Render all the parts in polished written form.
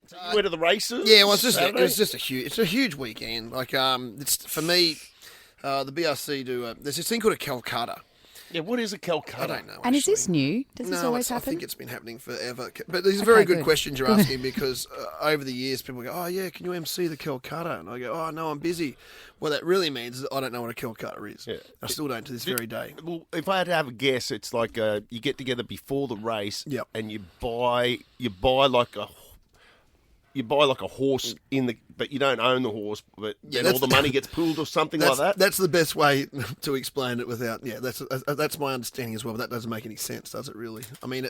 So you went to the races? Yeah, well, it's a huge weekend. Like, it's for me, the BRC do. There's this thing called a Calcutta. Yeah, what is a Calcutta? I don't know. And is actually. this new? Does this always happen? I think it's been happening forever. But these are very good good. questions you're asking because over the years people go, oh yeah, can you MC the Calcutta? And I go, oh no, I'm busy. What that really means is I don't know what a Calcutta is. Yeah. I still don't to this very day. Well, if I had to have a guess, it's like you get together before the race, Yep. and you buy like a horse but you don't own the horse, but then all the money gets pooled or something like that. That's the best way to explain it without. Yeah, that's my understanding as well. But that doesn't make any sense, does it? Really? I mean,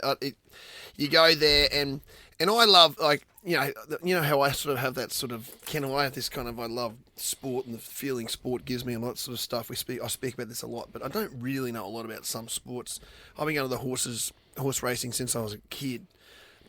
you go there and I love you know how I sort of have that sort of I have this kind of I love sport and the feeling sport gives me and all that sort of stuff. I speak about this a lot, but I don't really know a lot about some sports. I've been going to the horse racing since I was a kid.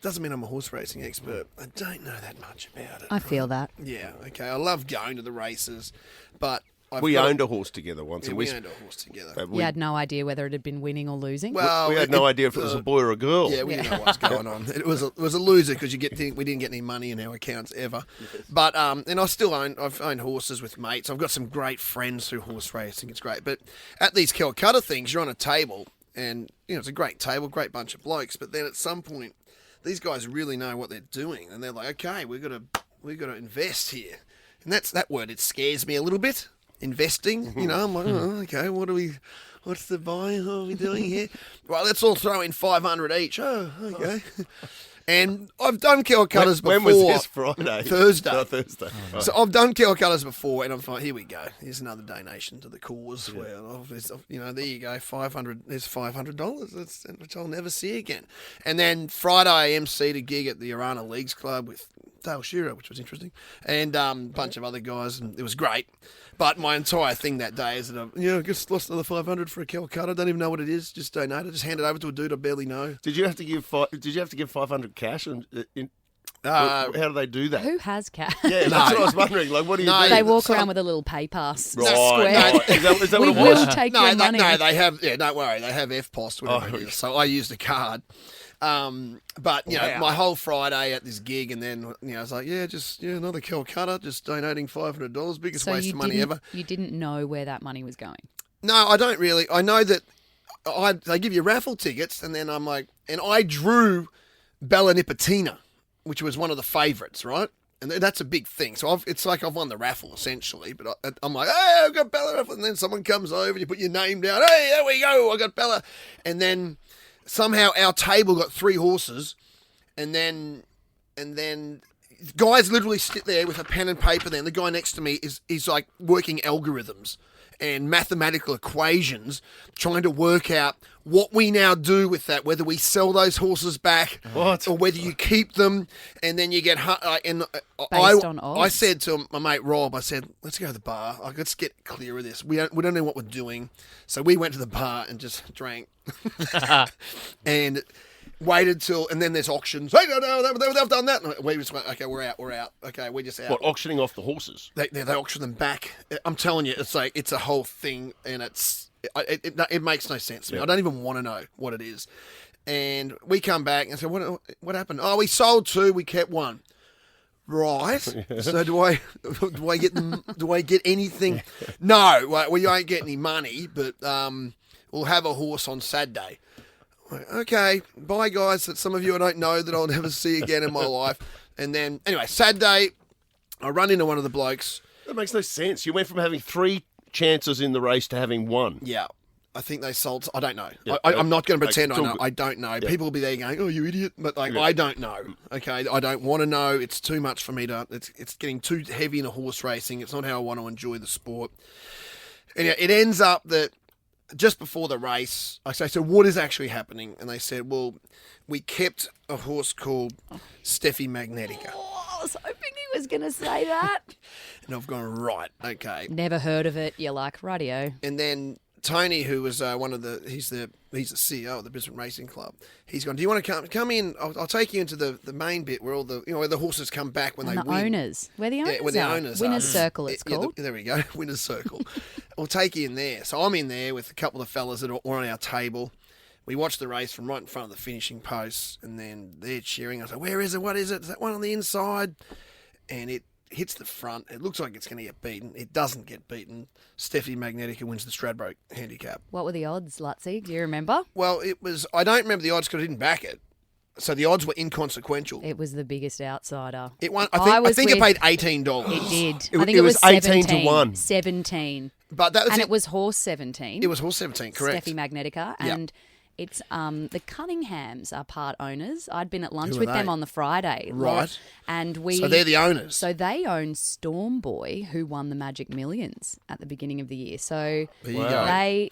Doesn't mean I'm a horse racing expert. I don't know that much about it. I feel that. Yeah, okay. I love going to the races, but we owned a horse together once. Yeah, we owned a horse together. You had no idea whether it had been winning or losing? Well, we had no idea if it was a boy or a girl. Yeah, we didn't know what was going on. It was a loser because we didn't get any money in our accounts ever. Yes. But and I've owned horses with mates. I've got some great friends through horse racing. It's great. But at these Calcutta things, you're on a table, and it's a great table, great bunch of blokes. But then at some point, these guys really know what they're doing, and they're like, okay, we've got to invest here, and that word. It scares me a little bit. Investing, I'm like, oh, okay, what's the buy? What are we doing here? Right, let's all throw in 500 each. Oh, okay. And I've done Calcuttas before. When was this? Friday? Thursday. Oh, Thursday. Right. So I've done Calcuttas before, and I'm like, here we go. Here's another donation to the cause. Yeah. Where, there you go, 500. There's $500, which I'll never see again. And then Friday, I emceed a gig at the Arana Leagues Club with Dale Shearer, which was interesting, and a bunch of other guys, and it was great. But my entire thing that day is that I just lost another 500 for a Calcutta. Don't even know what it is. Just donate it. Just hand it over to a dude I barely know. Did you have to give 500 cash? And how do they do that? Who has cash? Yeah, that's what I was wondering. Like, what do you do? They walk around with a little pay pass square. No, is that what we it was? will take your money. No, they have. Yeah, don't worry. They have FPOS, whatever it is. So I used a card. But my whole Friday at this gig, and then I was like, another Calcutta, just donating $500, biggest waste of money ever. You didn't know where that money was going? No, I don't really. I know that they give you raffle tickets, and then I'm like, and I drew Bella Nipotina, which was one of the favourites, right? And that's a big thing. So it's like I've won the raffle essentially, but I'm like, hey, I've got Bella raffle, and then someone comes over, and you put your name down. Hey, there we go, I got Bella, and then. Somehow our table got 3 horses, and then guys literally sit there with a pen and paper. Then the guy next to me is like working algorithms and mathematical equations, trying to work out what we now do with that, whether we sell those horses back or whether you keep them, and then you get based on odds. I said to my mate Rob, I said, let's go to the bar. Let's get clear of this. We don't know what we're doing, so we went to the bar and just drank and waited till, and then there's auctions. Hey, no, they've done that. And we just went, okay, we're out. Okay, we're just out. What, auctioning off the horses? They auction them back. I'm telling you, it's a whole thing, and it makes no sense to me. I don't even want to know what it is. And we come back and say, what happened? Oh, we sold 2, we kept 1. Right. So do I get anything? No, we won't get any money, but we'll have a horse on Saturday. Okay, bye guys. That some of you I don't know that I'll never see again in my life. And then anyway, Saturday, I run into one of the blokes. That makes no sense. You went from having 3 chances in the race to having 1. Yeah. I think they sold. I don't know. Yeah, I'm not going to pretend I know. I don't know. Yeah. People will be there going, "Oh, you idiot!" But I don't know. Okay, I don't want to know. It's too much for me to. It's getting too heavy into horse racing. It's not how I want to enjoy the sport. And it ends up that just before the race, I say, "So what is actually happening?" And they said, "Well, we kept a horse called Steffi Magnetica." Oh, I was hoping he was going to say that. And I've gone, right, okay. Never heard of it. You're like, radio. And then Tony, who was he's the CEO of the Brisbane Racing Club. He's gone, do you want to come in? I'll take you into the main bit where all the where the horses come back when they win. Owners, where the owners where the owners are. Winners Circle, it's called. There we go, Winners Circle. We'll take you in there. So I'm in there with a couple of fellas that are on our table. We watched the race from right in front of the finishing post, and then they're cheering. I was like, where is it? What is it? Is that one on the inside? And it hits the front. It looks like it's going to get beaten. It doesn't get beaten. Steffi Magnetica wins the Stradbroke handicap. What were the odds, Luttsy? Do you remember? Well, I don't remember the odds because I didn't back it. So the odds were inconsequential. It was the biggest outsider. It won. I think it paid $18. It did. It I think it was was 18 to 1. 17. But that was And it was horse 17. It was horse 17, correct. Steffi Magnetica. Yep. And it's the Cunninghams are part owners. I'd been at lunch Who are with they? them on the Friday. Right. And we. So they're the owners. So they own Storm Boy, who won the Magic Millions at the beginning of the year. So There you go.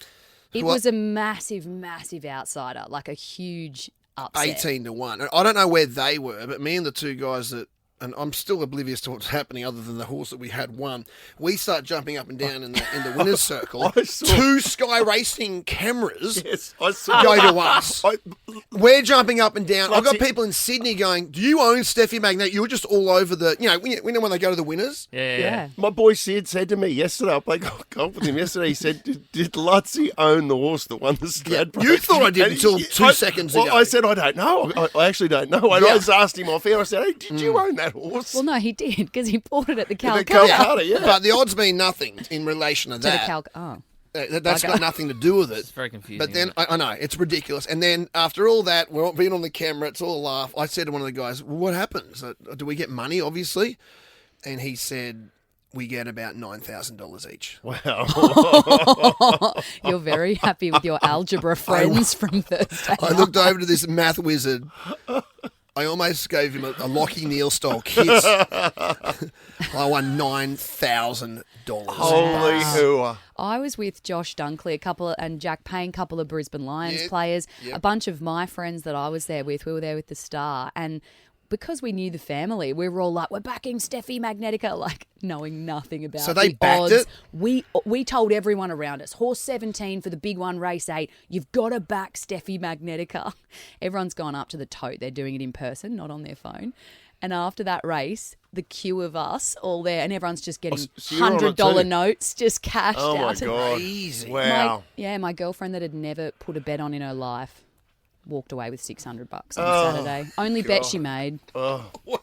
it Well- was a massive, massive outsider, like a huge upset. 18 to 1. And I don't know where they were, but me and the two guys that, and I'm still oblivious to what's happening other than the horse that we had won, we start jumping up and down in the winner's circle. I saw- Two Sky Racing cameras Yes, I saw. go to us. We're jumping up and down. I've got Luttsy- people in Sydney going, do you own Steffi Magnet? You were just all over the, when they go to the winners? Yeah. My boy Sid said to me yesterday, I played golf with him yesterday, he said, did Luttsy own the horse that won the Stradbroke? You thought I did And until 2 seconds ago. I said, I don't know. I actually don't know. And Yeah. I just asked him off air, I said, hey, did you own that horse? Well, no, he did because he bought it at the the Calcutta. Calcutta, yeah. But the odds mean nothing in relation to To the that. Oh. That's got nothing to do with it. It's very confusing. But then, isn't it? I know, it's ridiculous. And then after all that, we're being on the camera, it's all a laugh. I said to one of the guys, well, what happens? Do we get money, obviously? And he said, we get about $9,000 each. Wow. You're very happy with your algebra friends from Thursday. I looked over to this math wizard. I almost gave him a Lockie Neal style kiss. I won $9,000. Holy hooah. I was with Josh Dunkley, and Jack Payne, couple of Brisbane Lions Yep, players, yep. a bunch of my friends that I was there with. We were there with the Star, and because we knew the family, we were all like, we're backing Steffi Magnetica, like knowing nothing about So they the backed odds. it? We told everyone around us, horse 17 for the big one, race 8, you've got to back Steffi Magnetica. Everyone's gone up to the tote. They're doing it in person, not on their phone. And after that race, the queue of us all there, and everyone's just getting so you're on it $100 too? notes just cashed Oh, my out. God. Crazy. Wow. My girlfriend that had never put a bet on in her life walked away with $600 on Oh, Saturday. Only bet she made. Oh, Wow.